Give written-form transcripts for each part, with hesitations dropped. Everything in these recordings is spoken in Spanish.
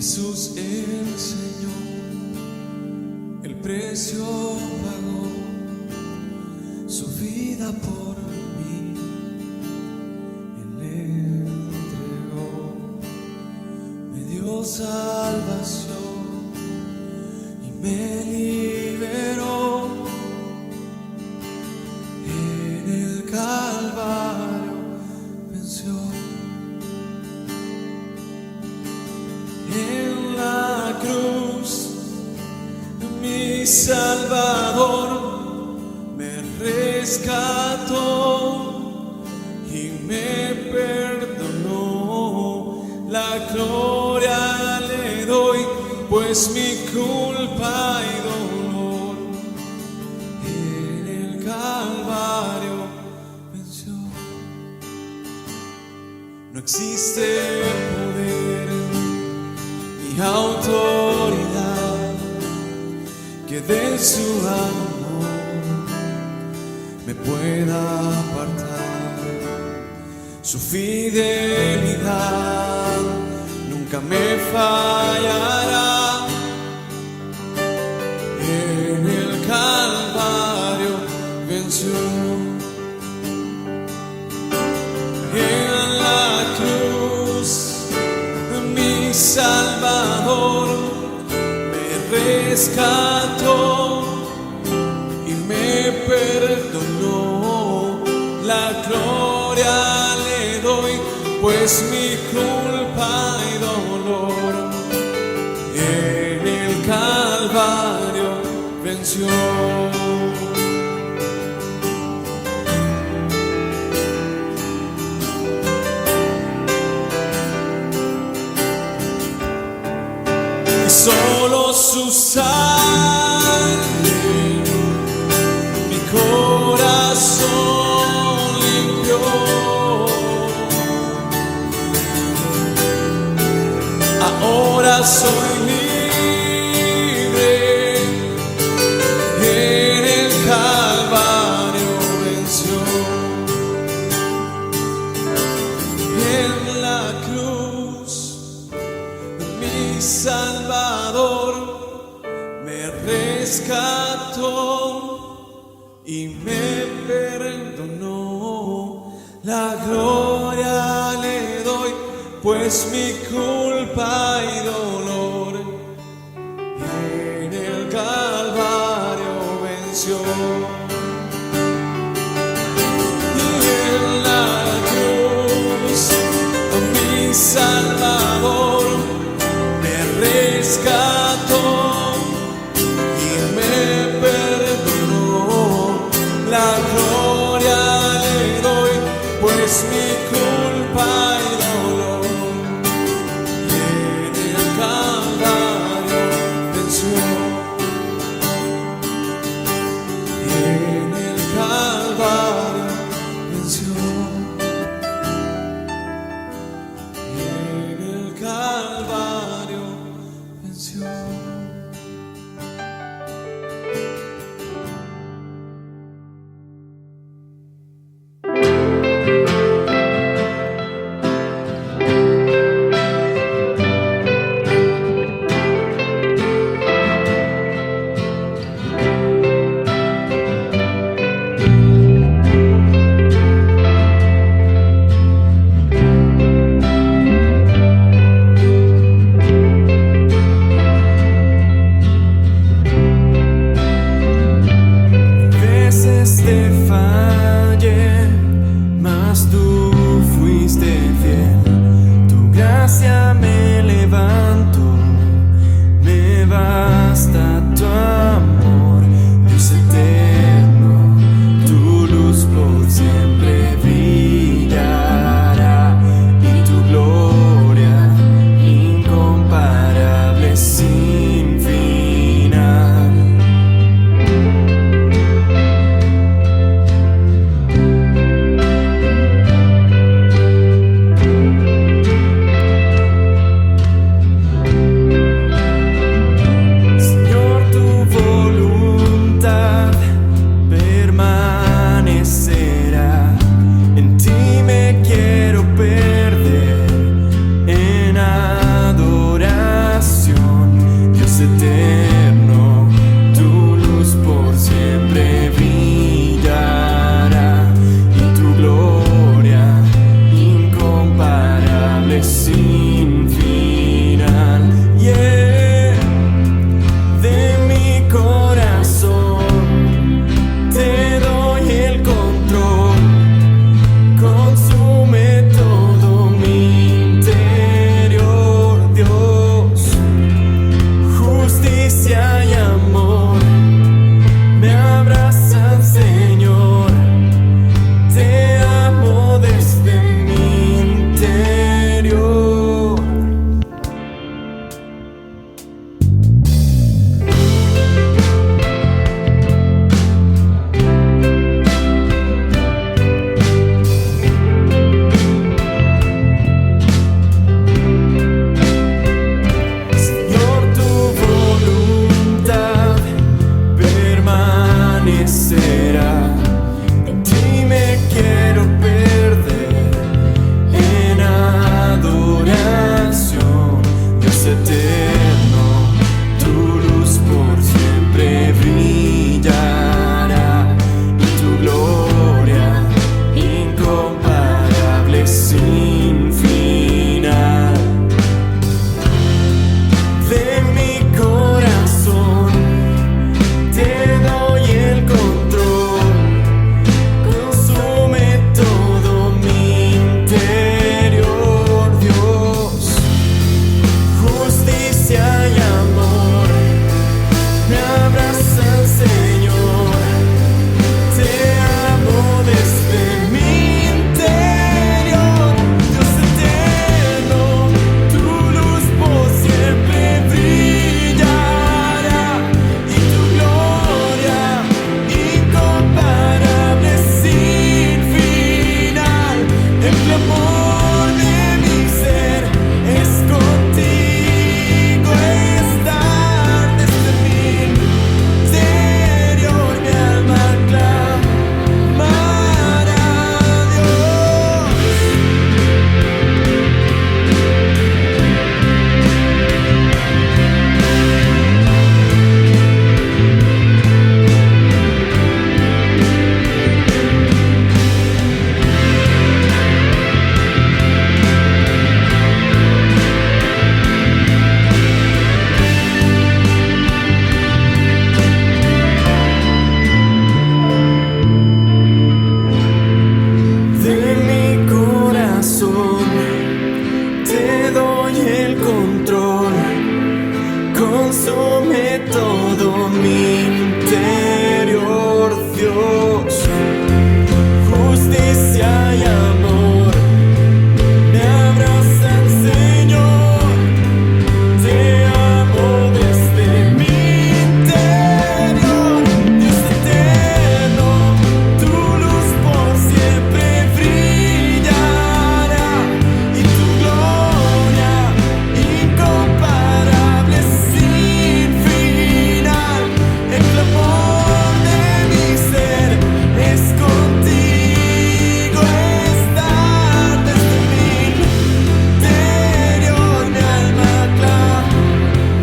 Jesús el Señor, el precio pagó, su vida por mí, Él le entregó, me dio salvación y me liberó. En el Calvario venció. En la cruz mi Salvador me rescató y me perdonó. La gloria le doy, pues mi culpa y dolor en el Calvario venció. No existe poder ni autoridad que de su amor me pueda apartar. Su fidelidad nunca me fallará. En el Calvario venció. En la cruz mi Salvador me rescató y me perdonó. La gloria le doy, pues mi culpa y dolor en el Calvario venció. Solo su sangre mi corazón limpió. Ahora soy libre. En el Calvario venció. En la cruz mi Salvador me rescató y me perdonó. La gloria le doy, pues mi culpa y dolor en el Calvario venció. Y en la cruz mi Salvador rescató y me perdonó. La gloria le doy, pues mi culpa y dolor en el Calvario venció. En el Calvario venció. En el Calvario venció. El clamor de mi ser es contigo estar desde mi interior, mi alma clamará a Dios. De mi corazón te doy el control, consume todo mi interior, Dios. Justicia y amor me abrazan, Señor. Te amo desde mi interior, Dios eterno. Tu luz por siempre brillará y tu gloria incomparable sin final. El clamor de mi ser es contigo estar desde mi interior, mi alma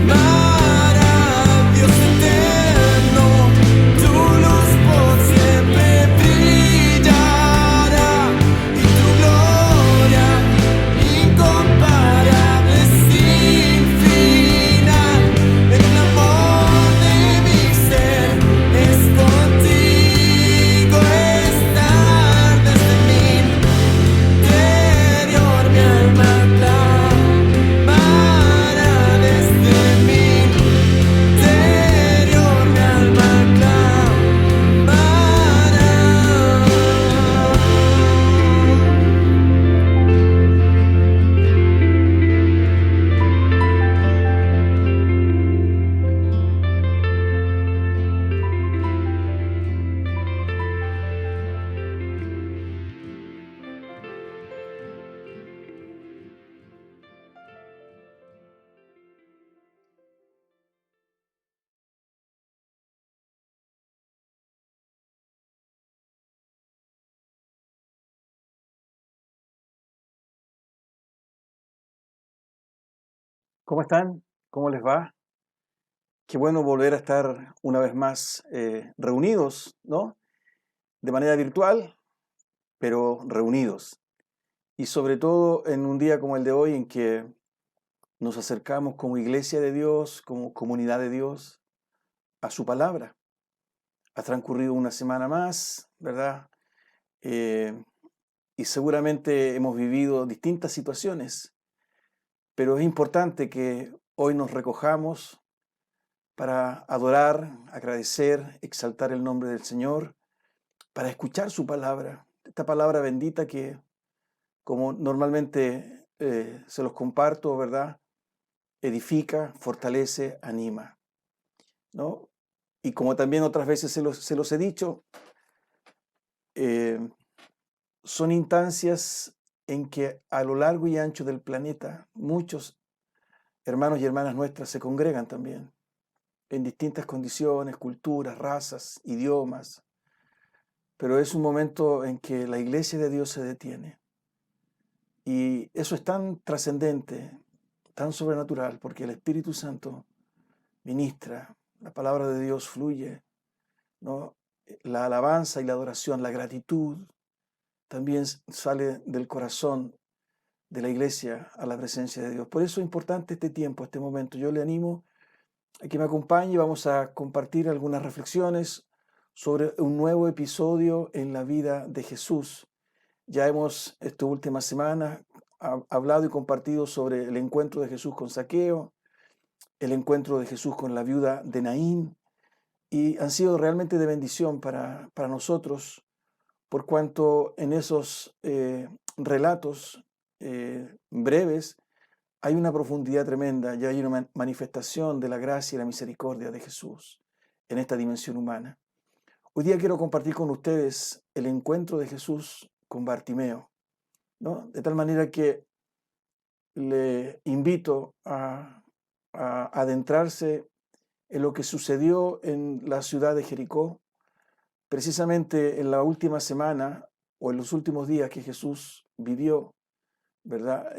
clamará, Dios eterno. Tu luz por siempre brillará y tu gloria incomparable sin final. El clamor de mi ser es contigo estar desde mi interior, mi alma clamará desde mi interior, mi alma ¿Cómo están? ¿Cómo les va? Qué bueno volver a estar una vez más reunidos, ¿no? De manera virtual, pero reunidos. Y sobre todo en un día como el de hoy en que nos acercamos como iglesia de Dios, como comunidad de Dios, a su palabra. Ha transcurrido una semana más, ¿verdad? Y seguramente hemos vivido distintas situaciones, pero es importante que hoy nos recojamos para adorar, agradecer, exaltar el nombre del Señor, para escuchar su palabra, esta palabra bendita que, como normalmente se los comparto, ¿verdad? Edifica, fortalece, anima, ¿no? Y como también otras veces se los he dicho, eh, son instancias en que a lo largo y ancho del planeta muchos hermanos y hermanas nuestras se congregan también, en distintas condiciones, culturas, razas, idiomas, pero es un momento en que la iglesia de Dios se detiene. Y eso es tan trascendente, tan sobrenatural, porque el Espíritu Santo ministra, la palabra de Dios fluye, ¿no? La alabanza y la adoración, la gratitud, también sale del corazón de la iglesia a la presencia de Dios. Por eso es importante este tiempo, este momento. Yo le animo a que me acompañe. Vamos a compartir algunas reflexiones sobre un nuevo episodio en la vida de Jesús. Ya hemos, estas últimas semanas, hablado y compartido sobre el encuentro de Jesús con Zaqueo, el encuentro de Jesús con la viuda de Naín, y han sido realmente de bendición para nosotros, por cuanto en esos relatos breves hay una profundidad tremenda y hay una manifestación de la gracia y la misericordia de Jesús en esta dimensión humana. Hoy día quiero compartir con ustedes el encuentro de Jesús con Bartimeo. ¿no? De tal manera que le invito a adentrarse en lo que sucedió en la ciudad de Jericó, precisamente en la última semana o en los últimos días que Jesús vivió, ¿verdad?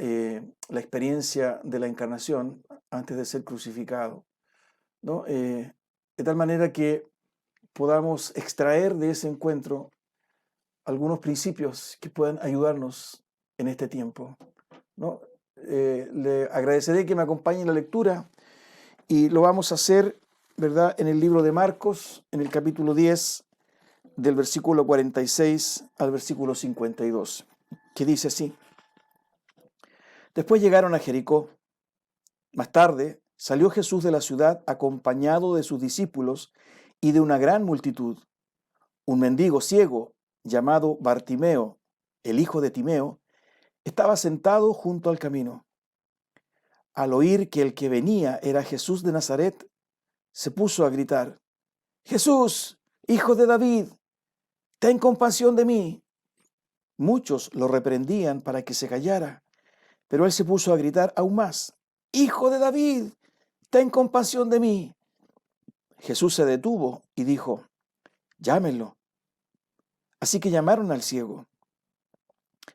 La experiencia de la encarnación antes de ser crucificado, ¿no? De tal manera que podamos extraer de ese encuentro algunos principios que puedan ayudarnos en este tiempo, ¿no? Le agradeceré que me acompañe en la lectura y lo vamos a hacer, ¿verdad? En el libro de Marcos, en el capítulo 10, del versículo 46 al versículo 52, que dice así: Después llegaron a Jericó. Más tarde salió Jesús de la ciudad acompañado de sus discípulos y de una gran multitud. Un mendigo ciego llamado Bartimeo, el hijo de Timeo, estaba sentado junto al camino. Al oír que el que venía era Jesús de Nazaret, se puso a gritar: Jesús, hijo de David, ten compasión de mí. Muchos lo reprendían para que se callara, pero él se puso a gritar aún más: Hijo de David, ten compasión de mí. Jesús se detuvo y dijo: Llámenlo. Así que llamaron al ciego.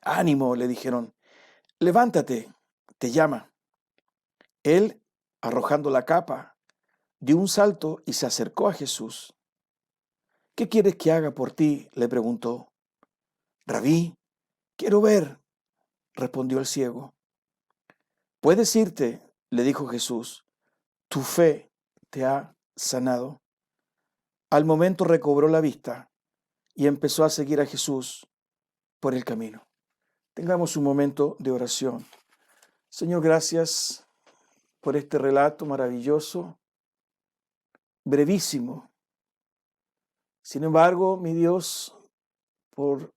Ánimo, le dijeron, levántate, te llama. Él, arrojando la capa, dio un salto y se acercó a Jesús. ¿Qué quieres que haga por ti?, le preguntó. Rabí, quiero ver, respondió el ciego. Puedes irte, le dijo Jesús, tu fe te ha sanado. Al momento recobró la vista y empezó a seguir a Jesús por el camino. Tengamos un momento de oración. Señor, gracias por este relato maravilloso, brevísimo. Sin embargo, mi Dios, por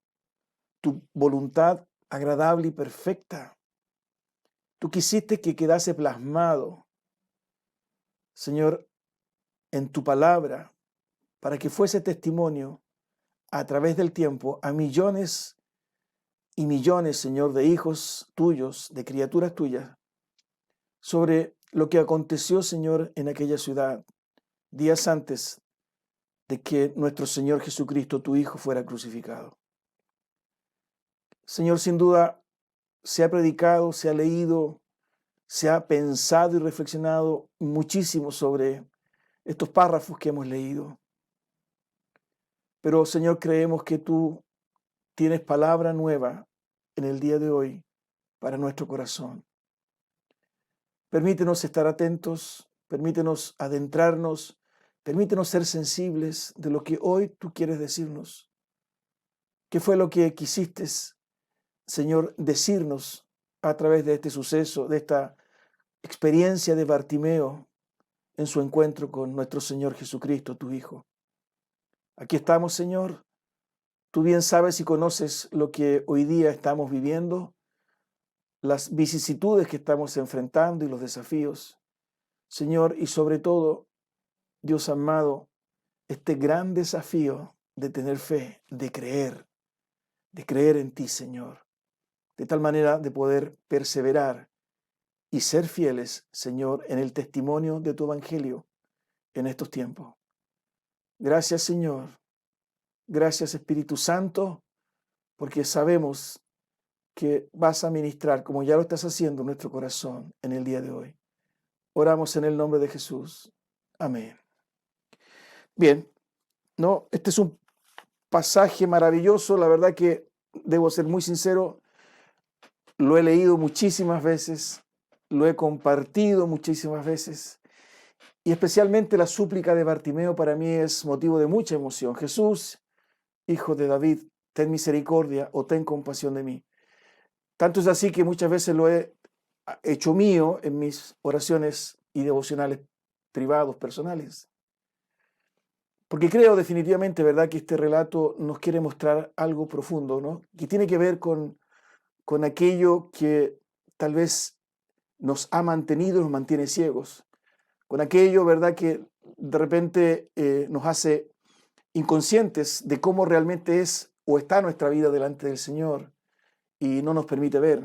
tu voluntad agradable y perfecta, tú quisiste que quedase plasmado, Señor, en tu palabra, para que fuese testimonio a través del tiempo a millones y millones, Señor, de hijos tuyos, de criaturas tuyas, sobre lo que aconteció, Señor, en aquella ciudad, días antes de que nuestro Señor Jesucristo, tu Hijo, fuera crucificado. Señor, sin duda, se ha predicado, se ha leído, se ha pensado y reflexionado muchísimo sobre estos párrafos que hemos leído. Pero, Señor, creemos que tú tienes palabra nueva en el día de hoy para nuestro corazón. Permítenos estar atentos, permítenos adentrarnos, permítenos ser sensibles de lo que hoy tú quieres decirnos. ¿Qué fue lo que quisiste, Señor, decirnos a través de este suceso, de esta experiencia de Bartimeo en su encuentro con nuestro Señor Jesucristo, tu Hijo? Aquí estamos, Señor. Tú bien sabes y conoces lo que hoy día estamos viviendo, las vicisitudes que estamos enfrentando y los desafíos. Señor, y sobre todo, Dios amado, este gran desafío de tener fe, de creer en ti, Señor, de tal manera de poder perseverar y ser fieles, Señor, en el testimonio de tu evangelio en estos tiempos. Gracias, Señor. Gracias, Espíritu Santo, porque sabemos que vas a ministrar, como ya lo estás haciendo en nuestro corazón en el día de hoy. Oramos en el nombre de Jesús. Amén. Bien, no, este es un pasaje maravilloso. La verdad que debo ser muy sincero, lo he leído muchísimas veces, lo he compartido muchísimas veces, y especialmente la súplica de Bartimeo para mí es motivo de mucha emoción. Jesús, Hijo de David, ten misericordia o ten compasión de mí. Tanto es así que muchas veces lo he hecho mío en mis oraciones y devocionales privados, personales. Porque creo definitivamente, ¿verdad?, que este relato nos quiere mostrar algo profundo, ¿no? Que tiene que ver con aquello que tal vez nos ha mantenido y nos mantiene ciegos. Con aquello, ¿verdad?, que de repente nos hace inconscientes de cómo realmente es o está nuestra vida delante del Señor y no nos permite ver.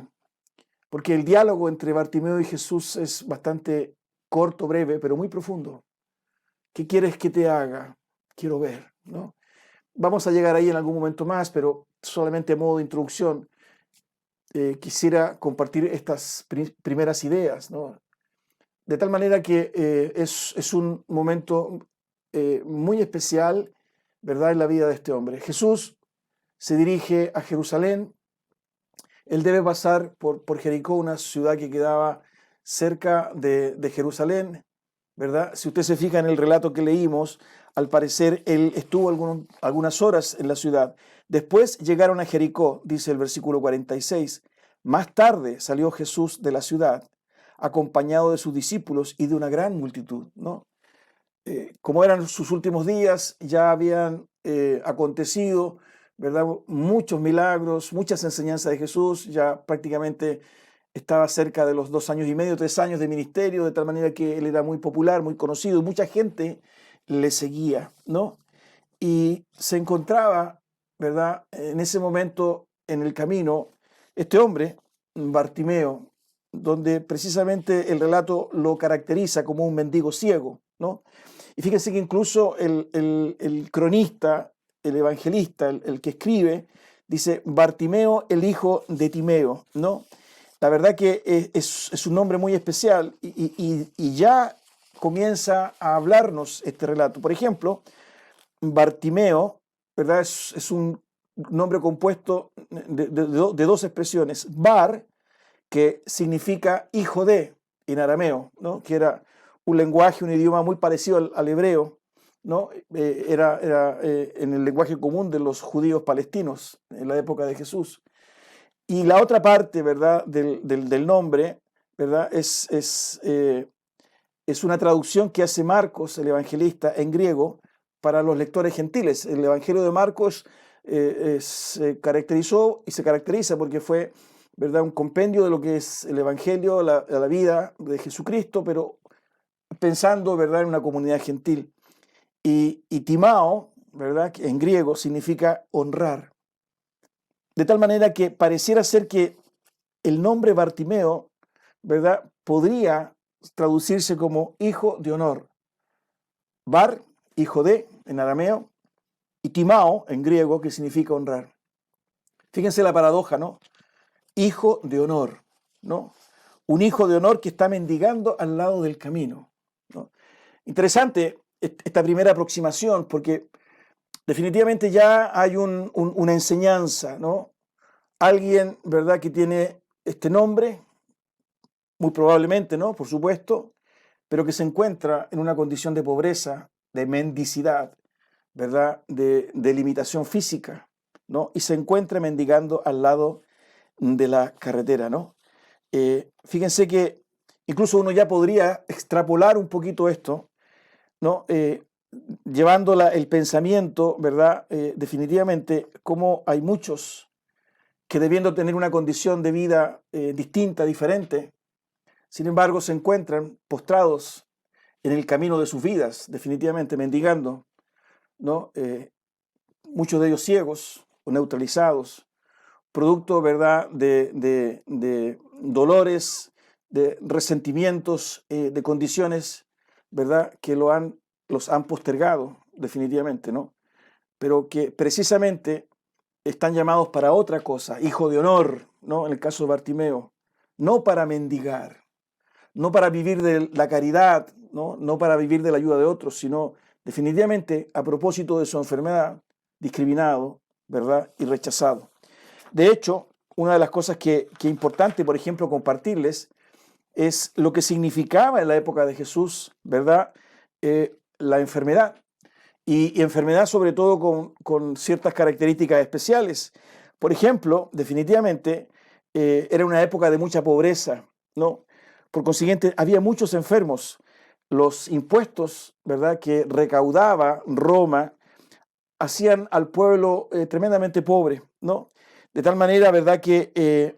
Porque el diálogo entre Bartimeo y Jesús es bastante corto, breve, pero muy profundo. ¿Qué quieres que te haga? Quiero ver, ¿no? Vamos a llegar ahí en algún momento más, pero solamente a modo de introducción, quisiera compartir estas primeras ideas, ¿no? De tal manera que es un momento muy especial, ¿verdad?, en la vida de este hombre. Jesús se dirige a Jerusalén. Él debe pasar por Jericó, una ciudad que quedaba cerca de Jerusalén, ¿verdad? Si usted se fija en el relato que leímos, al parecer él estuvo algunas horas en la ciudad. Después llegaron a Jericó, dice el versículo 46. Más tarde salió Jesús de la ciudad, acompañado de sus discípulos y de una gran multitud, ¿no? Como eran sus últimos días, ya habían acontecido, ¿verdad?, muchos milagros, muchas enseñanzas de Jesús, ya prácticamente estaba cerca de los 2 años y medio, 3 años de ministerio, de tal manera que él era muy popular, muy conocido, y mucha gente le seguía, ¿no? Y se encontraba, ¿verdad?, en ese momento en el camino, este hombre, Bartimeo, donde precisamente el relato lo caracteriza como un mendigo ciego, ¿no? Y fíjense que incluso el cronista, el evangelista, el que escribe, dice Bartimeo, el hijo de Timeo, ¿no? La verdad que es un nombre muy especial y ya comienza a hablarnos este relato. Por ejemplo, Bartimeo, ¿verdad?, es un nombre compuesto de dos expresiones. Bar, que significa hijo de, en arameo, ¿no?, que era un lenguaje, un idioma muy parecido al hebreo, ¿no? Era en el lenguaje común de los judíos palestinos en la época de Jesús. Y la otra parte, ¿verdad?, del nombre, ¿verdad?, es una traducción que hace Marcos, el evangelista, en griego para los lectores gentiles. El Evangelio de Marcos se caracterizó y se caracteriza porque fue, ¿verdad?, un compendio de lo que es el Evangelio, la vida de Jesucristo, pero pensando, ¿verdad?, en una comunidad gentil. Y timao, ¿verdad?, que en griego significa honrar. De tal manera que pareciera ser que el nombre Bartimeo, ¿verdad?, podría traducirse como hijo de honor. Bar, hijo de, en arameo, y timao, en griego, que significa honrar. Fíjense la paradoja, ¿no? Hijo de honor, ¿no? Un hijo de honor que está mendigando al lado del camino, ¿no? Interesante esta primera aproximación, porque definitivamente ya hay una enseñanza, ¿no? Alguien, ¿verdad?, que tiene este nombre, muy probablemente, ¿no?, por supuesto, pero que se encuentra en una condición de pobreza, de mendicidad, ¿verdad?, de limitación física, ¿no? Y se encuentra mendigando al lado de la carretera, ¿no? Fíjense que incluso uno ya podría extrapolar un poquito esto, ¿no? Llevando el pensamiento, ¿verdad?, definitivamente, como hay muchos que debiendo tener una condición de vida distinta, diferente, sin embargo se encuentran postrados en el camino de sus vidas, definitivamente mendigando, ¿no? Muchos de ellos ciegos o neutralizados, producto, ¿verdad?, de dolores, de resentimientos, de condiciones, ¿verdad?, que los han postergado definitivamente, ¿no? Pero que precisamente están llamados para otra cosa, hijo de honor, ¿no?, en el caso de Bartimeo, no para mendigar, no para vivir de la caridad, no para vivir de la ayuda de otros, sino definitivamente a propósito de su enfermedad, discriminado, ¿verdad?, y rechazado. De hecho, una de las cosas que es importante, por ejemplo, compartirles, es lo que significaba en la época de Jesús, ¿verdad?, la enfermedad. Y enfermedad sobre todo con ciertas características especiales. Por ejemplo, definitivamente era una época de mucha pobreza, ¿no? Por consiguiente, había muchos enfermos. Los impuestos, ¿verdad?, que recaudaba Roma hacían al pueblo tremendamente pobre, ¿no? De tal manera, ¿verdad?, que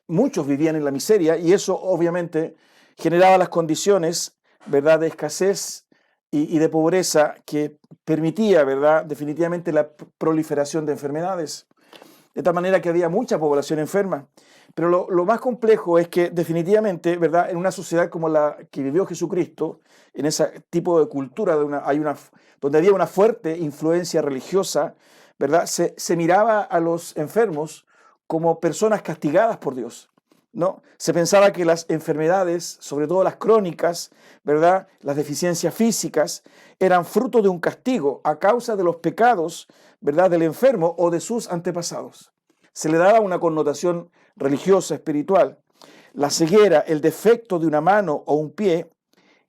muchos vivían en la miseria y eso obviamente generaba las condiciones, ¿verdad?, de escasez y de pobreza que permitía, ¿verdad?, definitivamente la proliferación de enfermedades. de tal manera que había mucha población enferma. Pero lo más complejo es que definitivamente, ¿verdad? En una sociedad como la que vivió Jesucristo, en ese tipo de cultura donde había una fuerte influencia religiosa, ¿verdad? Se miraba a los enfermos como personas castigadas por Dios, ¿no? Se pensaba que las enfermedades, sobre todo las crónicas, ¿verdad? Las deficiencias físicas, eran fruto de un castigo a causa de los pecados, ¿verdad? Del enfermo o de sus antepasados. Se le daba una connotación religiosa, espiritual. La ceguera, el defecto de una mano o un pie,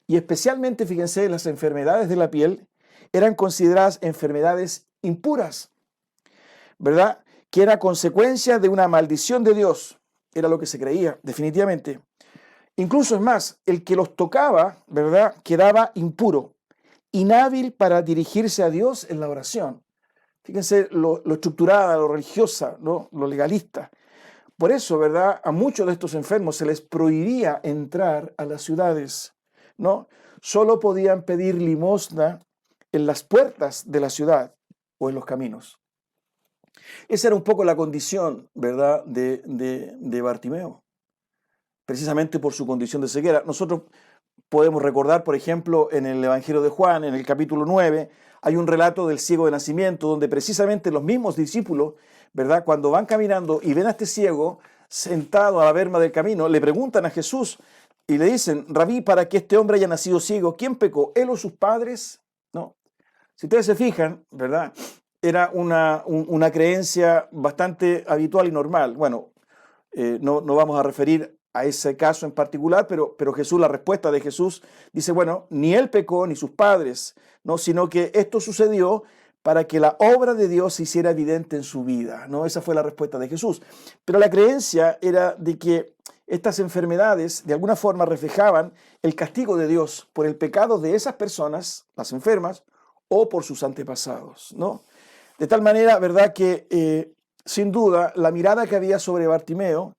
y especialmente, fíjense, las enfermedades de la piel, eran consideradas enfermedades impuras, ¿verdad? Que era consecuencia de una maldición de Dios. Era lo que se creía, definitivamente. Incluso es más, el que los tocaba, ¿verdad? Quedaba impuro, inhábil para dirigirse a Dios en la oración. Fíjense lo estructurada, lo religiosa, ¿no? Lo legalista. Por eso, ¿verdad? A muchos de estos enfermos se les prohibía entrar a las ciudades, ¿no? Solo podían pedir limosna en las puertas de la ciudad o en los caminos. Esa era un poco la condición, ¿verdad? De Bartimeo, precisamente por su condición de ceguera. Nosotros podemos recordar, por ejemplo, en el Evangelio de Juan, en el capítulo 9, hay un relato del ciego de nacimiento, donde precisamente los mismos discípulos, ¿verdad? Cuando van caminando y ven a este ciego sentado a la berma del camino, le preguntan a Jesús y le dicen: Rabí, para que este hombre haya nacido ciego, ¿quién pecó, él o sus padres? No. Si ustedes se fijan, ¿verdad? Era una creencia bastante habitual y normal. Bueno, no vamos a referir a ese caso en particular, pero Jesús, la respuesta de Jesús dice, bueno, ni él pecó ni sus padres, ¿no? Sino que esto sucedió para que la obra de Dios se hiciera evidente en su vida, ¿no? Esa fue la respuesta de Jesús. Pero la creencia era de que estas enfermedades de alguna forma reflejaban el castigo de Dios por el pecado de esas personas, las enfermas, o por sus antepasados, ¿no? De tal manera, ¿verdad?, que sin duda la mirada que había sobre Bartimeo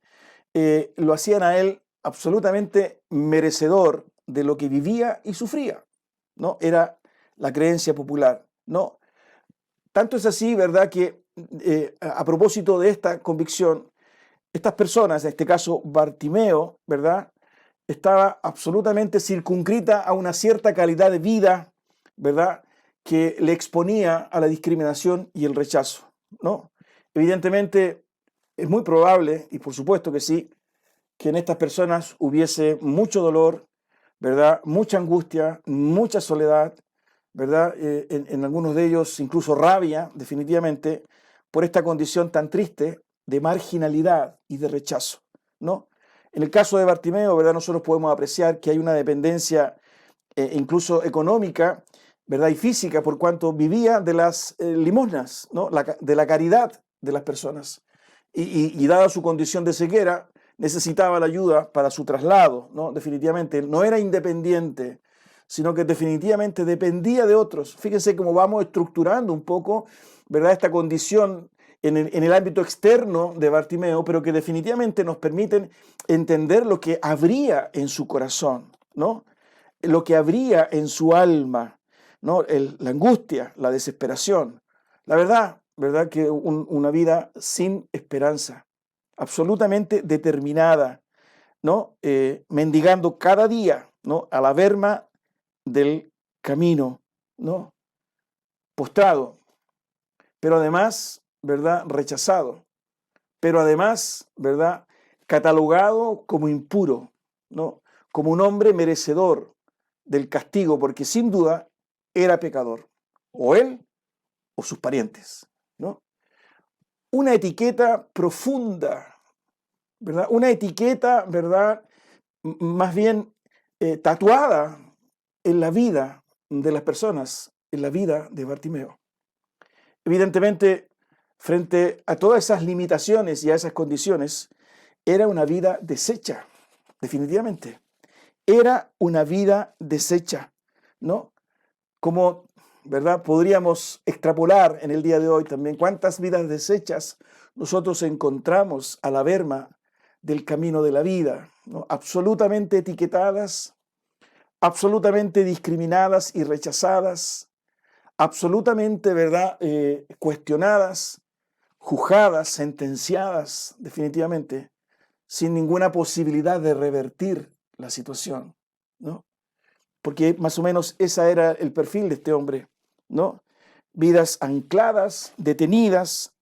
lo hacían a él absolutamente merecedor de lo que vivía y sufría, ¿no? Era la creencia popular, ¿no? Tanto es así, ¿verdad?, que a propósito de esta convicción, estas personas, en este caso Bartimeo, ¿verdad?, estaba absolutamente circunscrita a una cierta calidad de vida, ¿verdad?, que le exponía a la discriminación y el rechazo, ¿no? Evidentemente, es muy probable, y por supuesto que sí, que en estas personas hubiese mucho dolor, ¿verdad? Mucha angustia, mucha soledad, ¿verdad? En algunos de ellos incluso rabia, definitivamente, por esta condición tan triste de marginalidad y de rechazo, ¿no? En el caso de Bartimeo, ¿verdad? Nosotros podemos apreciar que hay una dependencia incluso económica, ¿verdad? Y física, por cuanto vivía de las limosnas, ¿no? De la caridad de las personas. Y dada su condición de ceguera, necesitaba la ayuda para su traslado, ¿no? Definitivamente, no era independiente, sino que definitivamente dependía de otros. Fíjense cómo vamos estructurando un poco, ¿verdad?, esta condición en el ámbito externo de Bartimeo, pero que definitivamente nos permiten entender lo que habría en su corazón, ¿no? Lo que habría en su alma, ¿no? La angustia, la desesperación. La verdad que una vida sin esperanza, absolutamente determinada, ¿no? Mendigando cada día, ¿no?, a la berma del camino, ¿no? Postrado, pero además, ¿verdad?, rechazado, pero además, ¿verdad?, catalogado como impuro, ¿no?, como un hombre merecedor del castigo, porque sin duda era pecador, o él o sus parientes, ¿no? Una etiqueta profunda, ¿verdad? Una etiqueta, ¿verdad?, más bien tatuada en la vida de las personas, en la vida de Bartimeo. Evidentemente, frente a todas esas limitaciones y a esas condiciones, era una vida deshecha, definitivamente. Era una vida deshecha, ¿no? Como, ¿verdad?, podríamos extrapolar en el día de hoy también cuántas vidas deshechas nosotros encontramos a la berma del camino de la vida, ¿no? Absolutamente etiquetadas, absolutamente discriminadas y rechazadas, absolutamente, ¿verdad?, cuestionadas, juzgadas, sentenciadas definitivamente, sin ninguna posibilidad de revertir la situación, ¿no? Porque más o menos ese era el perfil de este hombre, ¿no? Vidas ancladas, detenidas,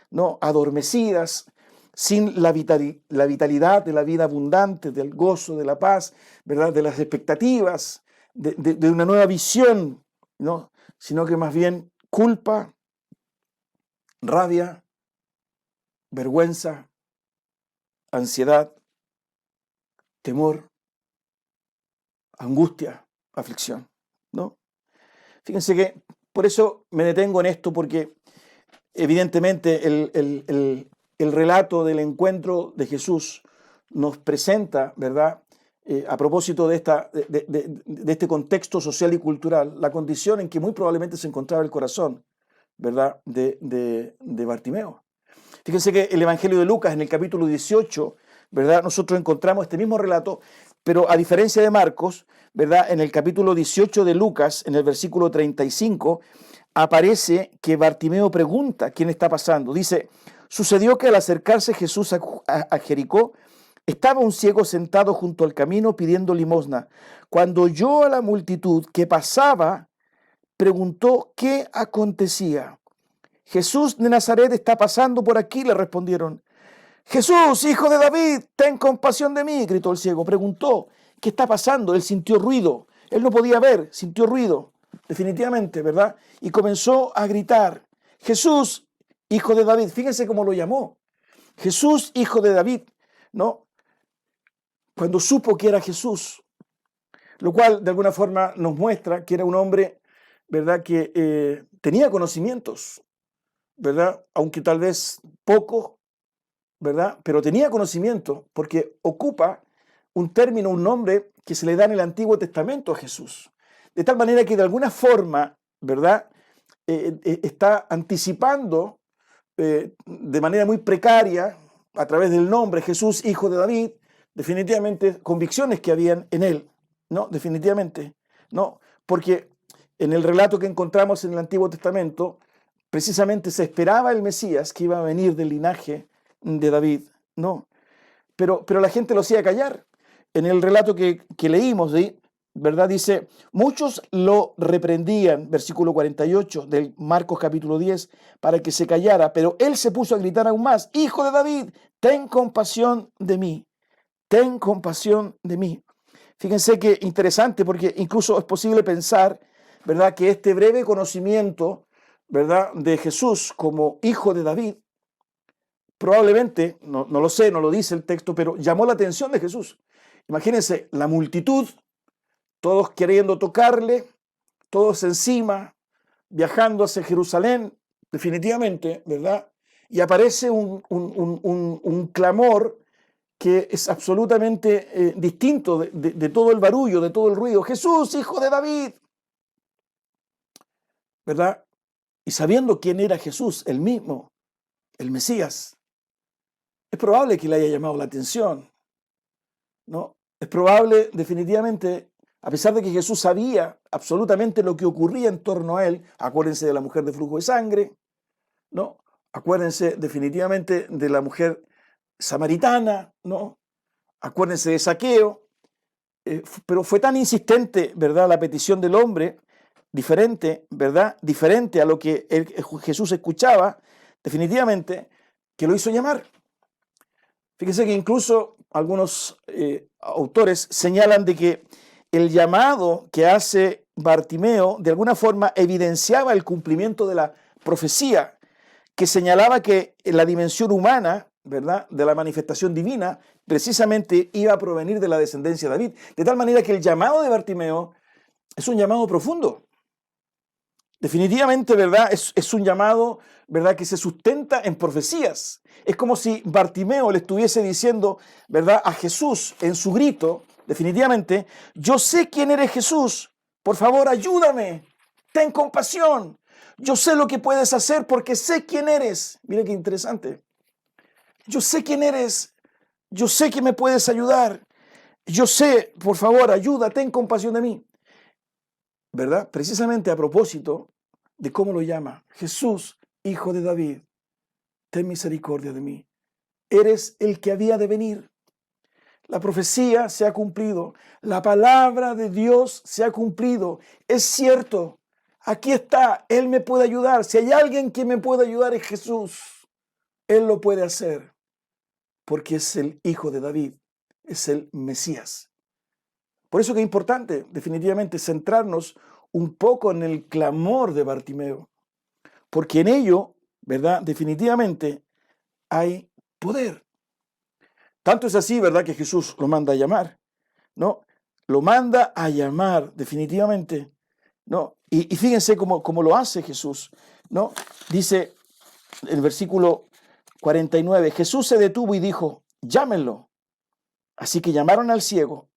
¿no? Adormecidas, sin la vitalidad de la vida abundante, del gozo, de la paz, ¿verdad? De las expectativas, de una nueva visión, ¿no? Sino que más bien culpa, rabia, vergüenza, ansiedad, temor, angustia, aflicción, ¿no? Fíjense que por eso me detengo en esto, porque evidentemente el relato del encuentro de Jesús nos presenta, ¿verdad? A propósito de este contexto social y cultural, la condición en que muy probablemente se encontraba el corazón, ¿verdad? De Bartimeo. Fíjense que el Evangelio de Lucas, en el capítulo 18, ¿verdad? Nosotros encontramos este mismo relato, pero a diferencia de Marcos, ¿verdad? En el capítulo 18 de Lucas, en el versículo 35, aparece que Bartimeo pregunta quién está pasando. Dice, sucedió que al acercarse Jesús a Jericó, estaba un ciego sentado junto al camino pidiendo limosna. Cuando oyó a la multitud que pasaba, preguntó qué acontecía. Jesús de Nazaret está pasando por aquí, le respondieron. Jesús, hijo de David, ten compasión de mí, gritó el ciego. Preguntó, ¿qué está pasando? Él sintió ruido. Él no podía ver, sintió ruido, definitivamente, ¿verdad? Y comenzó a gritar, Jesús, hijo de David. Fíjense cómo lo llamó. Jesús, hijo de David, ¿no? Cuando supo que era Jesús, lo cual de alguna forma nos muestra que era un hombre, ¿verdad? Que tenía conocimientos, ¿verdad? Aunque tal vez poco, ¿verdad? Pero tenía conocimiento porque ocupa un término, un nombre que se le da en el Antiguo Testamento a Jesús. De tal manera que de alguna forma, ¿verdad? Está anticipando de manera muy precaria, a través del nombre Jesús, hijo de David, definitivamente convicciones que habían en él, ¿no? Definitivamente, ¿no? Porque en el relato que encontramos en el Antiguo Testamento, precisamente se esperaba el Mesías que iba a venir del linaje de David, ¿no? Pero la gente lo hacía callar. En el relato que leímos, ¿sí? ¿Verdad? Dice, muchos lo reprendían, versículo 48 del Marcos capítulo 10, para que se callara, pero él se puso a gritar aún más, hijo de David, ten compasión de mí, ten compasión de mí. Fíjense que interesante, porque incluso es posible pensar, ¿verdad?, que este breve conocimiento, ¿verdad?, de Jesús como hijo de David, probablemente, no lo sé, no lo dice el texto, pero llamó la atención de Jesús. Imagínense, la multitud, todos queriendo tocarle, todos encima, viajando hacia Jerusalén, definitivamente, ¿verdad? Y aparece un clamor que es absolutamente distinto de todo el barullo, de todo el ruido. Jesús, hijo de David, ¿verdad? Y sabiendo quién era Jesús, el mismo, el Mesías, es probable que le haya llamado la atención, ¿no? Es probable, definitivamente, a pesar de que Jesús sabía absolutamente lo que ocurría en torno a él, acuérdense de la mujer de flujo de sangre, ¿no? Acuérdense definitivamente de la mujer samaritana, ¿no? Acuérdense de Zaqueo, pero fue tan insistente, ¿verdad?, la petición del hombre, diferente, ¿verdad?, diferente a lo que Jesús escuchaba, definitivamente, que lo hizo llamar. Fíjense que incluso algunos autores señalan de que el llamado que hace Bartimeo de alguna forma evidenciaba el cumplimiento de la profecía que señalaba que la dimensión humana, ¿verdad?, de la manifestación divina precisamente iba a provenir de la descendencia de David. De tal manera que el llamado de Bartimeo es un llamado profundo. Definitivamente, ¿verdad? Es un llamado, ¿verdad?, que se sustenta en profecías. Es como si Bartimeo le estuviese diciendo, ¿verdad?, a Jesús en su grito, definitivamente, yo sé quién eres Jesús, por favor ayúdame, ten compasión, yo sé lo que puedes hacer porque sé quién eres. Mira qué interesante. Yo sé quién eres, yo sé que me puedes ayudar, yo sé, por favor ayuda, ten compasión de mí. ¿Verdad? Precisamente a propósito de cómo lo llama, Jesús, hijo de David, ten misericordia de mí. Eres el que había de venir. La profecía se ha cumplido. La palabra de Dios se ha cumplido. Es cierto. Aquí está. Él me puede ayudar. Si hay alguien que me puede ayudar es Jesús. Él lo puede hacer. Porque es el Hijo de David. Es el Mesías. Por eso que es importante, definitivamente, centrarnos un poco en el clamor de Bartimeo. Porque en ello, ¿verdad? Definitivamente hay poder. Tanto es así, ¿verdad?, que Jesús lo manda a llamar, ¿no? Lo manda a llamar, definitivamente, ¿no? Y fíjense cómo lo hace Jesús, ¿no? Dice el versículo 49, Jesús se detuvo y dijo, llámenlo. Así que llamaron al ciego.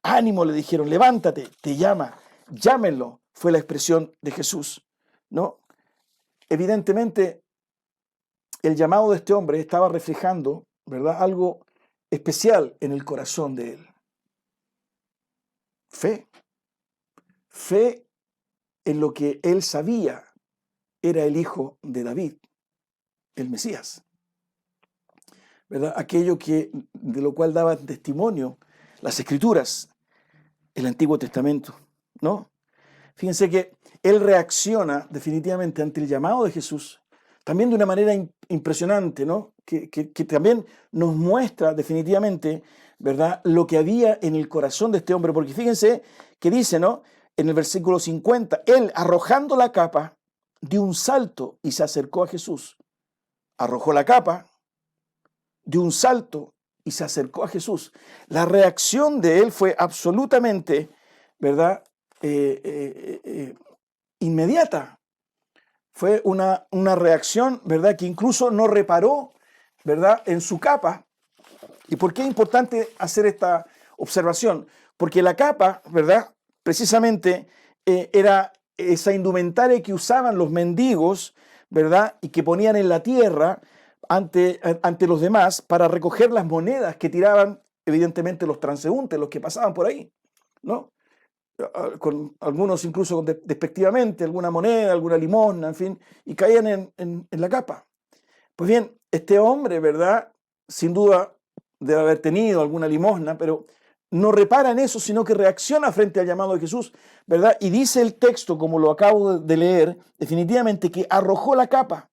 Ánimo, le dijeron, levántate, te llama, llámenlo. Fue la expresión de Jesús, ¿no? Evidentemente, el llamado de este hombre estaba reflejando, ¿verdad?, algo especial en el corazón de él. Fe. Fe en lo que él sabía era el Hijo de David, el Mesías. ¿Verdad? Aquello de lo cual daban testimonio las Escrituras, el Antiguo Testamento, ¿no? Fíjense que él reacciona definitivamente ante el llamado de Jesús, también de una manera impresionante, ¿no? Que también nos muestra definitivamente, ¿verdad?, lo que había en el corazón de este hombre, porque fíjense que dice, ¿no?, en el versículo 50, él arrojando la capa, dio un salto y se acercó a Jesús. Arrojó la capa, dio un salto y se acercó a Jesús. La reacción de él fue absolutamente, ¿verdad?, inmediata. Fue una reacción, ¿verdad?, que incluso no reparó, ¿verdad?, en su capa. ¿Y por qué es importante hacer esta observación? Porque la capa, ¿verdad?, precisamente era esa indumentaria que usaban los mendigos, ¿verdad?, y que ponían en la tierra ante los demás para recoger las monedas que tiraban, evidentemente, los transeúntes, los que pasaban por ahí, ¿no? Con algunos incluso despectivamente, alguna moneda, alguna limosna, en fin, y caían en la capa. Pues bien, este hombre, ¿verdad?, sin duda debe haber tenido alguna limosna, pero no repara en eso, sino que reacciona frente al llamado de Jesús, ¿verdad? Y dice el texto, como lo acabo de leer, definitivamente que arrojó la capa,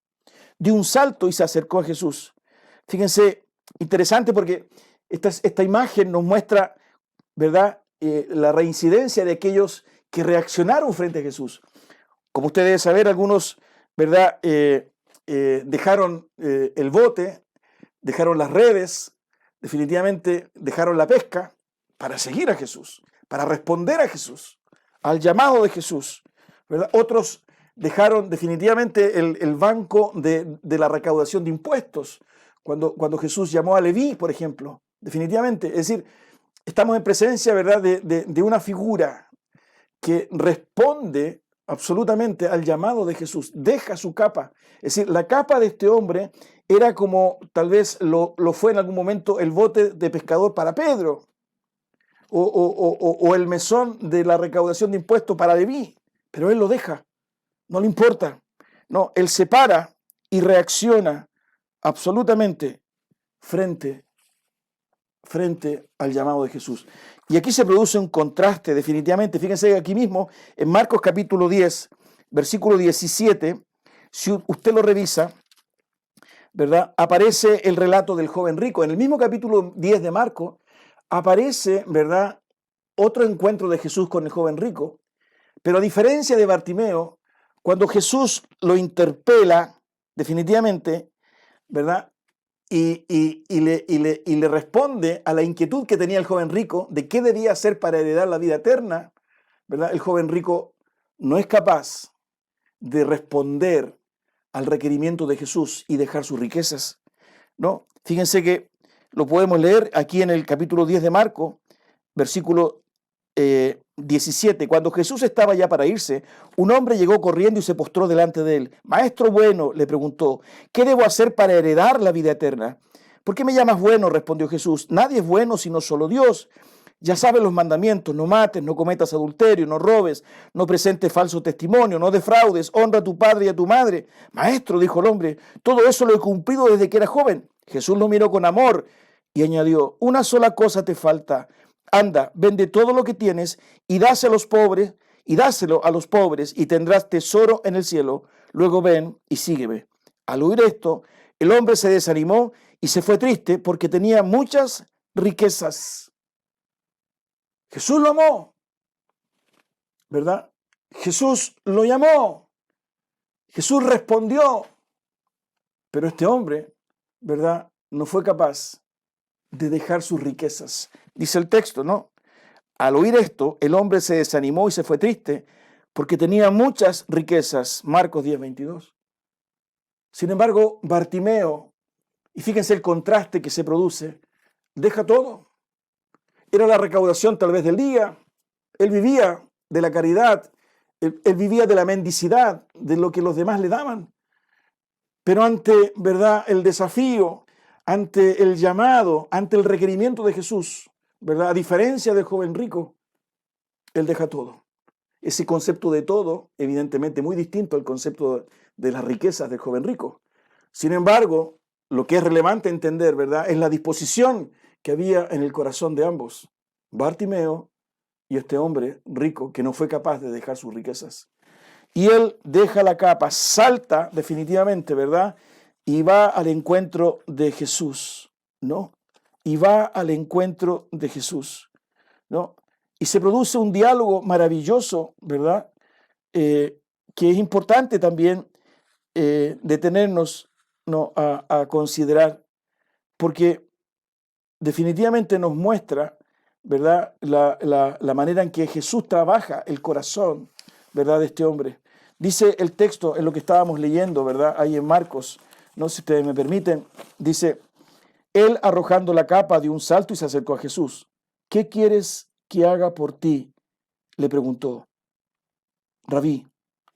dio un salto y se acercó a Jesús. Fíjense, interesante porque esta imagen nos muestra, ¿verdad?, la reincidencia de aquellos que reaccionaron frente a Jesús. Como ustedes deben saber, algunos, ¿verdad?, dejaron el bote, dejaron las redes, definitivamente dejaron la pesca para seguir a Jesús, para responder a Jesús, al llamado de Jesús, ¿verdad? Otros dejaron definitivamente el banco de la recaudación de impuestos, cuando Jesús llamó a Leví, por ejemplo, definitivamente. Es decir, estamos en presencia, ¿verdad?, de una figura que responde absolutamente al llamado de Jesús, deja su capa. Es decir, la capa de este hombre era como tal vez lo fue en algún momento el bote de pescador para Pedro, o el mesón de la recaudación de impuestos para Leví, pero él lo deja, no le importa. No, él se para y reacciona absolutamente frente al llamado de Jesús. Y aquí se produce un contraste definitivamente. Fíjense aquí mismo, en Marcos capítulo 10, versículo 17, si usted lo revisa, ¿verdad?, aparece el relato del joven rico. En el mismo capítulo 10 de Marcos aparece, ¿verdad?, otro encuentro de Jesús con el joven rico. Pero a diferencia de Bartimeo, cuando Jesús lo interpela definitivamente, ¿verdad?, y le responde a la inquietud que tenía el joven rico de qué debía hacer para heredar la vida eterna, ¿verdad?, el joven rico no es capaz de responder al requerimiento de Jesús y dejar sus riquezas, ¿no? Fíjense que lo podemos leer aquí en el capítulo 10 de Marcos, versículo 17. Cuando Jesús estaba ya para irse, un hombre llegó corriendo y se postró delante de él. Maestro bueno, le preguntó, ¿qué debo hacer para heredar la vida eterna? ¿Por qué me llamas bueno?, respondió Jesús. Nadie es bueno sino solo Dios. Ya sabes los mandamientos: no mates, no cometas adulterio, no robes, no presentes falso testimonio, no defraudes, honra a tu padre y a tu madre. Maestro, dijo el hombre, todo eso lo he cumplido desde que era joven. Jesús lo miró con amor y añadió: una sola cosa te falta. Anda, vende todo lo que tienes y dáselo a los pobres, y tendrás tesoro en el cielo. Luego ven y sígueme. Al oír esto, el hombre se desanimó y se fue triste porque tenía muchas riquezas. Jesús lo amó, ¿verdad? Jesús lo llamó. Jesús respondió. Pero este hombre, ¿verdad?, no fue capaz de dejar sus riquezas. Dice el texto, ¿no? Al oír esto, el hombre se desanimó y se fue triste porque tenía muchas riquezas. Marcos 10:22. Sin embargo, Bartimeo, y fíjense el contraste que se produce, deja todo. Era la recaudación tal vez del día. Él vivía de la caridad, él vivía de la mendicidad, de lo que los demás le daban. Pero ante, ¿verdad?, el desafío, ante el llamado, ante el requerimiento de Jesús, ¿verdad?, a diferencia del joven rico, él deja todo. Ese concepto de todo, evidentemente muy distinto al concepto de las riquezas del joven rico. Sin embargo, lo que es relevante entender, ¿verdad?, es la disposición que había en el corazón de ambos, Bartimeo y este hombre rico que no fue capaz de dejar sus riquezas. Y él deja la capa, salta definitivamente, ¿verdad?, y va al encuentro de Jesús, ¿no? Y va al encuentro de Jesús, ¿no? Y se produce un diálogo maravilloso, ¿verdad?, que es importante también detenernos, ¿no?, a considerar, porque definitivamente nos muestra, ¿verdad?, la manera en que Jesús trabaja el corazón, ¿verdad?, de este hombre. Dice el texto en lo que estábamos leyendo, ¿verdad?, ahí en Marcos, no sé si ustedes me permiten, dice: él, arrojando la capa, dio un salto y se acercó a Jesús. ¿Qué quieres que haga por ti?, le preguntó. Rabí,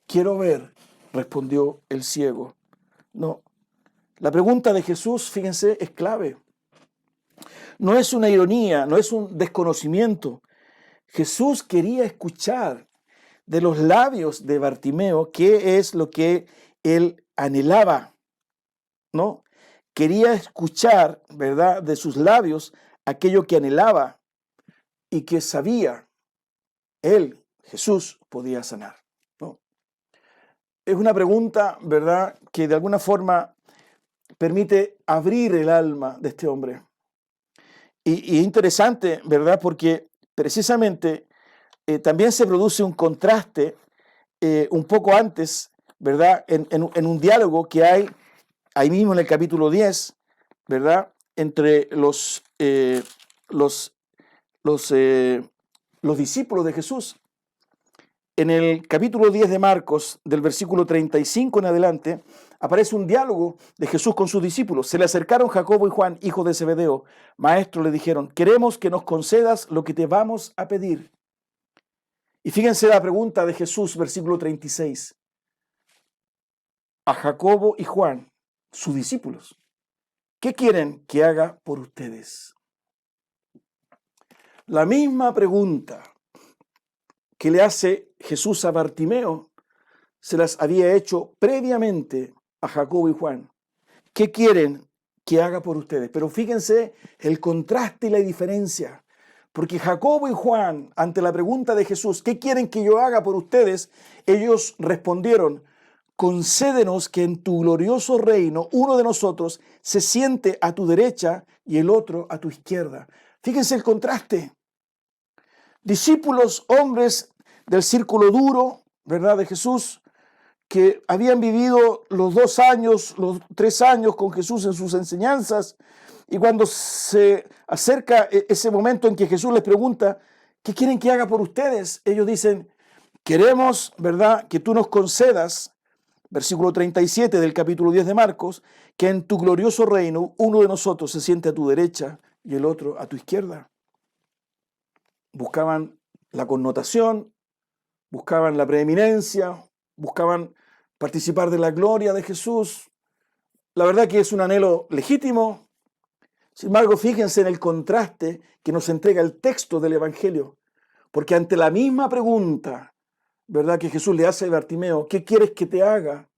quiero ver, respondió el ciego. No, la pregunta de Jesús, fíjense, es clave. No es una ironía, no es un desconocimiento. Jesús quería escuchar de los labios de Bartimeo qué es lo que él anhelaba, ¿no? Quería escuchar, ¿verdad?, de sus labios aquello que anhelaba y que sabía él, Jesús, podía sanar, ¿no? Es una pregunta, ¿verdad?, que de alguna forma permite abrir el alma de este hombre. Y es interesante, ¿verdad?, porque precisamente también se produce un contraste un poco antes, ¿verdad?, en un diálogo que hay ahí mismo en el capítulo 10, ¿verdad?, entre los discípulos de Jesús. En el capítulo 10 de Marcos, del versículo 35 en adelante, aparece un diálogo de Jesús con sus discípulos. Se le acercaron Jacobo y Juan, hijos de Zebedeo. Maestro, le dijeron: queremos que nos concedas lo que te vamos a pedir. Y fíjense la pregunta de Jesús, versículo 36. A Jacobo y Juan, sus discípulos: ¿qué quieren que haga por ustedes? La misma pregunta que le hace Jesús a Bartimeo se las había hecho previamente a Jacobo y Juan. ¿Qué quieren que haga por ustedes? Pero fíjense el contraste y la diferencia. Porque Jacobo y Juan, ante la pregunta de Jesús, ¿qué quieren que yo haga por ustedes?, ellos respondieron: concédenos que en tu glorioso reino uno de nosotros se siente a tu derecha y el otro a tu izquierda. Fíjense el contraste. Discípulos, hombres del círculo duro, ¿verdad?, de Jesús, que habían vivido los 2 años, los 3 años con Jesús en sus enseñanzas, y cuando se acerca ese momento en que Jesús les pregunta: ¿qué quieren que haga por ustedes?, ellos dicen: queremos, ¿verdad?, que tú nos concedas, versículo 37 del capítulo 10 de Marcos, que en tu glorioso reino uno de nosotros se siente a tu derecha y el otro a tu izquierda. Buscaban la connotación, buscaban la preeminencia, buscaban participar de la gloria de Jesús. La verdad que es un anhelo legítimo, Sin embargo, fíjense en el contraste que nos entrega el texto del Evangelio, porque ante la misma pregunta, ¿verdad?, que Jesús le hace a Bartimeo, ¿qué quieres que te haga?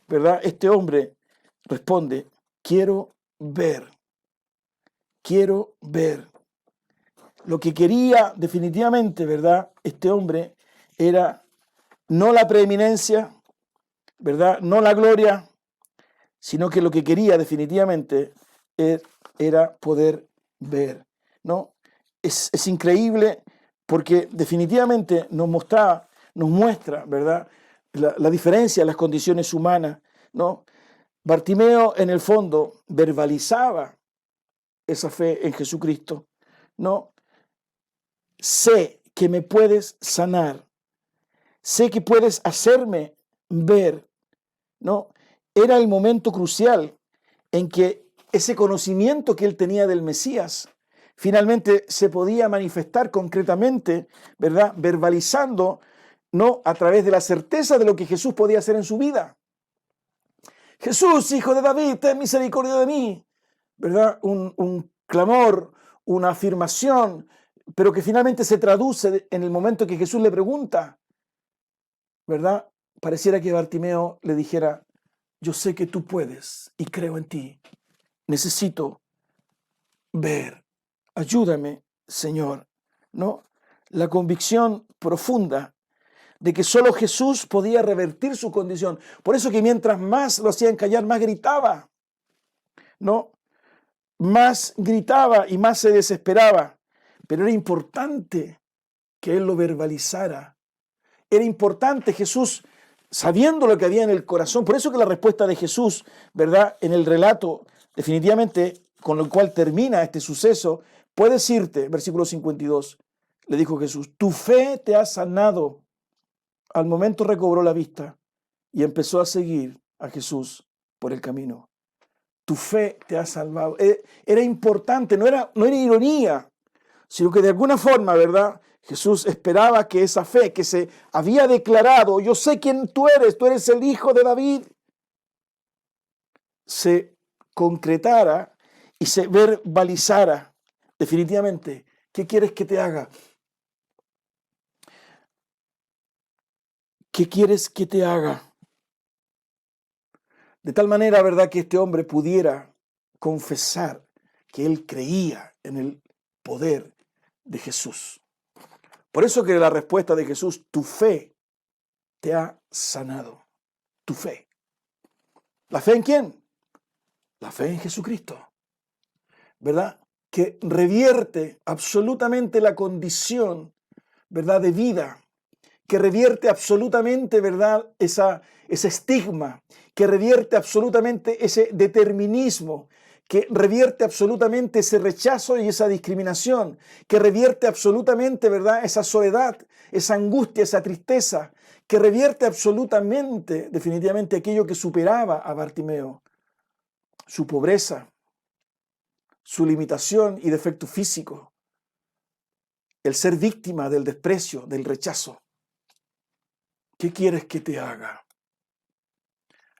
¿Verdad? Este hombre responde, quiero ver, quiero ver. Lo que quería definitivamente, ¿verdad?, este hombre era no la preeminencia, ¿verdad?, no la gloria, sino que lo que quería definitivamente era poder ver, ¿no? Es increíble porque definitivamente nos muestra, ¿verdad?, la diferencia en las condiciones humanas, ¿no? Bartimeo, en el fondo, verbalizaba esa fe en Jesucristo, ¿no? Sé que me puedes sanar, sé que puedes hacerme ver, ¿no? Era el momento crucial en que ese conocimiento que él tenía del Mesías finalmente se podía manifestar concretamente, ¿verdad?, verbalizando, ¿no?, a través de la certeza de lo que Jesús podía hacer en su vida. Jesús, hijo de David, ten misericordia de mí, ¿verdad? Un clamor, una afirmación, pero que finalmente se traduce en el momento que Jesús le pregunta, ¿verdad? Pareciera que Bartimeo le dijera, yo sé que tú puedes y creo en ti. Necesito ver. Ayúdame, Señor. ¿No? La convicción profunda de que solo Jesús podía revertir su condición. Por eso que mientras más lo hacían callar, más gritaba, ¿no? Más gritaba y más se desesperaba. Pero era importante que él lo verbalizara. Era importante Jesús, sabiendo lo que había en el corazón. Por eso que la respuesta de Jesús, ¿verdad?, en el relato, definitivamente, con el cual termina este suceso, puedes irte, versículo 52, le dijo Jesús, tu fe te ha sanado. Al momento recobró la vista y empezó a seguir a Jesús por el camino. Tu fe te ha salvado. Era importante, no era ironía, sino que de alguna forma, ¿verdad?, Jesús esperaba que esa fe que se había declarado, yo sé quién tú eres el hijo de David, se concretara y se verbalizara definitivamente. ¿Qué quieres que te haga? ¿Qué quieres que te haga? De tal manera, ¿verdad?, que este hombre pudiera confesar que él creía en el poder de Jesús. Por eso que la respuesta de Jesús, tu fe te ha sanado. Tu fe. ¿La fe en quién? La fe en Jesucristo. ¿Verdad? Que revierte absolutamente la condición, ¿verdad?, de vida. Que revierte absolutamente, ¿verdad?, ese estigma. Que revierte absolutamente ese determinismo. Que revierte absolutamente ese rechazo y esa discriminación, que revierte absolutamente, ¿verdad?, esa soledad, esa angustia, esa tristeza, que revierte absolutamente, definitivamente, aquello que superaba a Bartimeo, su pobreza, su limitación y defecto físico, el ser víctima del desprecio, del rechazo. ¿Qué quieres que te haga?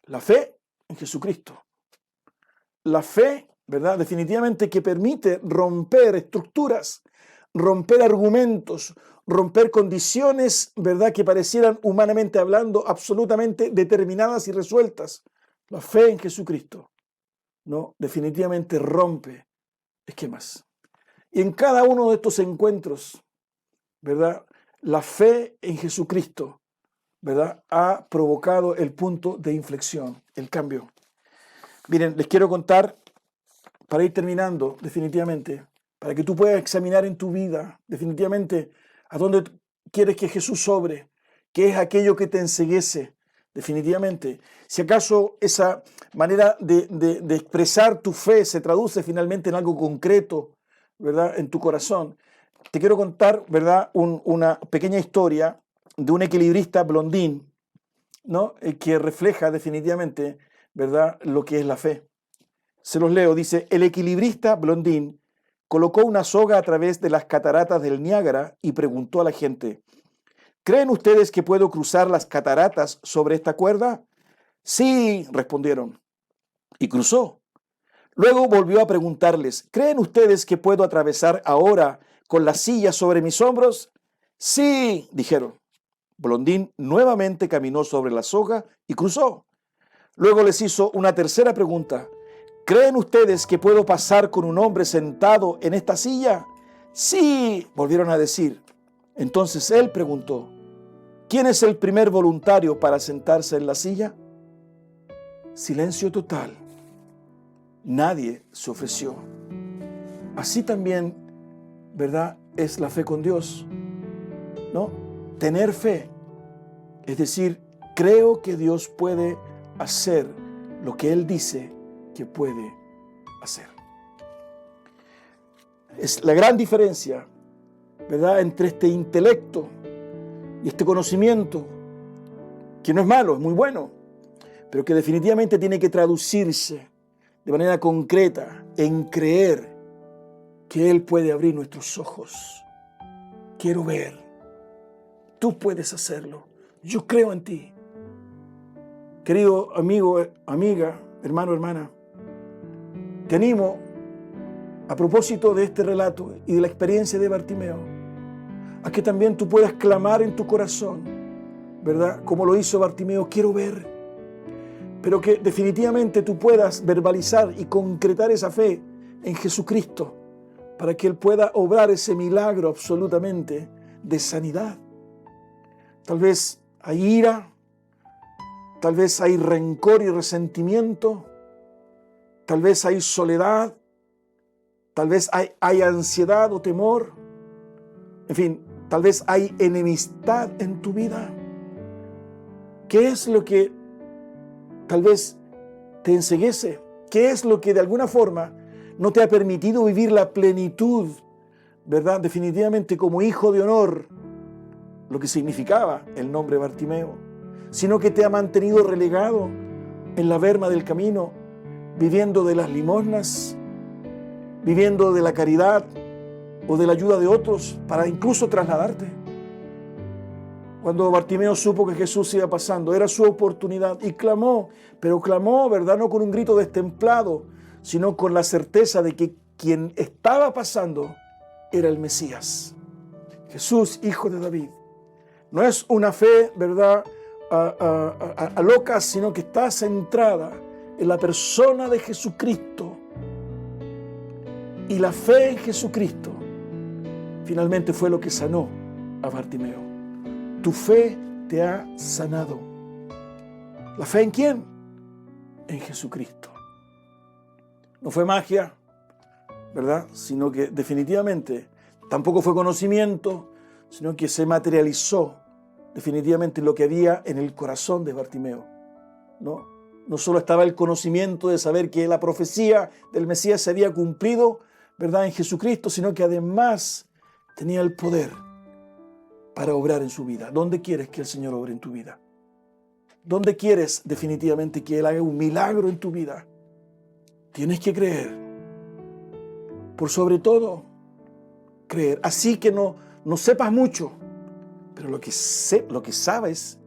La fe en Jesucristo. La fe, ¿verdad?, definitivamente que permite romper estructuras, romper argumentos, romper condiciones, ¿verdad?, que parecieran humanamente hablando absolutamente determinadas y resueltas. La fe en Jesucristo, ¿no?, definitivamente rompe esquemas. Y en cada uno de estos encuentros, ¿verdad?, la fe en Jesucristo, ¿verdad?, ha provocado el punto de inflexión, el cambio. Miren, les quiero contar, para ir terminando, definitivamente, para que tú puedas examinar en tu vida, definitivamente, a dónde quieres que Jesús obre, qué es aquello que te enceguece, definitivamente. Si acaso esa manera de expresar tu fe se traduce finalmente en algo concreto, ¿verdad?, en tu corazón. Te quiero contar, ¿verdad?, una pequeña historia de un equilibrista blondín, ¿no?, que refleja definitivamente, ¿verdad?, lo que es la fe. Se los leo, dice, el equilibrista blondín colocó una soga a través de las cataratas del Niágara y preguntó a la gente, ¿creen ustedes que puedo cruzar las cataratas sobre esta cuerda? Sí, respondieron. Y cruzó. Luego volvió a preguntarles, ¿creen ustedes que puedo atravesar ahora con la silla sobre mis hombros? Sí, dijeron. Blondín nuevamente caminó sobre la soga y cruzó. Luego les hizo una tercera pregunta. ¿Creen ustedes que puedo pasar con un hombre sentado en esta silla? Sí, volvieron a decir. Entonces él preguntó, ¿quién es el primer voluntario para sentarse en la silla? Silencio total. Nadie se ofreció. Así también, ¿verdad? Es la fe con Dios, ¿no? Tener fe, es decir, creo que Dios puede hacer lo que Él dice que puede hacer. Es la gran diferencia, ¿verdad?, entre este intelecto y este conocimiento, que no es malo, es muy bueno, pero que definitivamente tiene que traducirse de manera concreta en creer que Él puede abrir nuestros ojos. Quiero ver. Tú puedes hacerlo. Yo creo en ti. Querido amigo, amiga, hermano, hermana, te animo, a propósito de este relato y de la experiencia de Bartimeo, a que también tú puedas clamar en tu corazón, ¿verdad? Como lo hizo Bartimeo, quiero ver. Pero que definitivamente tú puedas verbalizar y concretar esa fe en Jesucristo para que Él pueda obrar ese milagro absolutamente de sanidad. Tal vez hay ira, tal vez hay rencor y resentimiento, tal vez hay soledad, tal vez hay ansiedad o temor, en fin, tal vez hay enemistad en tu vida. ¿Qué es lo que tal vez te enceguece? ¿Qué es lo que de alguna forma no te ha permitido vivir la plenitud, ¿verdad? Definitivamente como hijo de honor, lo que significaba el nombre Bartimeo, sino que te ha mantenido relegado en la berma del camino, viviendo de las limosnas, viviendo de la caridad o de la ayuda de otros para incluso trasladarte. Cuando Bartimeo supo que Jesús iba pasando, era su oportunidad y clamó, pero clamó, ¿verdad? No con un grito destemplado, sino con la certeza de que quien estaba pasando era el Mesías. Jesús, hijo de David. No es una fe, ¿verdad?, a loca, sino que está centrada en la persona de Jesucristo. Y la fe en Jesucristo finalmente fue lo que sanó a Bartimeo. Tu fe te ha sanado. ¿La fe en quién? En Jesucristo. No fue magia, ¿verdad? Sino que definitivamente tampoco fue conocimiento, sino que se materializó definitivamente lo que había en el corazón de Bartimeo. No solo estaba el conocimiento de saber que la profecía del Mesías se había cumplido, ¿verdad?, en Jesucristo, sino que además tenía el poder para obrar en su vida. ¿Dónde quieres que el Señor obre en tu vida? ¿Dónde quieres definitivamente que Él haga un milagro en tu vida? Tienes que creer. Por sobre todo, creer. Así que no sepas mucho, pero lo que sabes,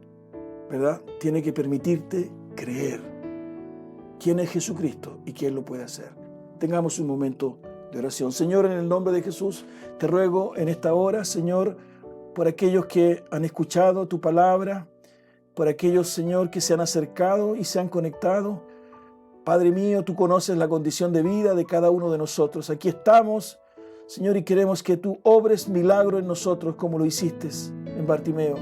¿verdad?, tiene que permitirte creer quién es Jesucristo y quién lo puede hacer. Tengamos un momento de oración. Señor, en el nombre de Jesús, te ruego en esta hora, Señor, por aquellos que han escuchado tu palabra, por aquellos, Señor, que se han acercado y se han conectado. Padre mío, tú conoces la condición de vida de cada uno de nosotros. Aquí estamos, Señor, y queremos que tú obres milagro en nosotros como lo hiciste en Bartimeo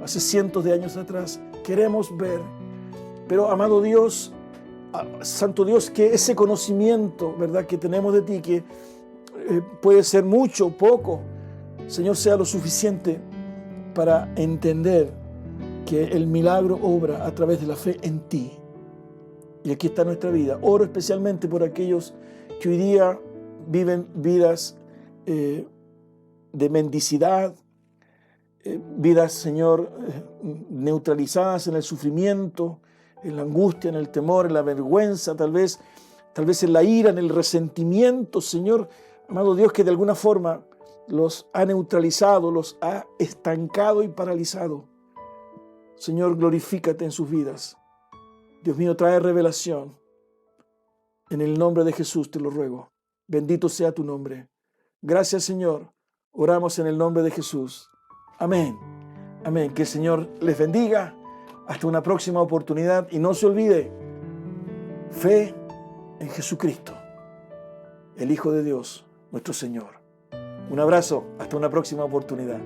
hace cientos de años atrás. Queremos ver, pero amado Dios, Santo Dios, que ese conocimiento, ¿verdad?, que tenemos de ti, que puede ser mucho o poco, Señor, sea lo suficiente para entender que el milagro obra a través de la fe en ti. Y aquí está nuestra vida. Oro especialmente por aquellos que hoy día viven vidas de mendicidad, vidas, Señor, neutralizadas en el sufrimiento, en la angustia, en el temor, en la vergüenza, tal vez en la ira, en el resentimiento, Señor, amado Dios, que de alguna forma los ha neutralizado, los ha estancado y paralizado. Señor, glorifícate en sus vidas. Dios mío, trae revelación En el nombre de Jesús te lo ruego. Bendito sea tu nombre. Gracias, Señor. Oramos en el nombre de Jesús. Amén. Amén. Que el Señor les bendiga. Hasta una próxima oportunidad. Y no se olvide, fe en Jesucristo, el Hijo de Dios, nuestro Señor. Un abrazo. Hasta una próxima oportunidad.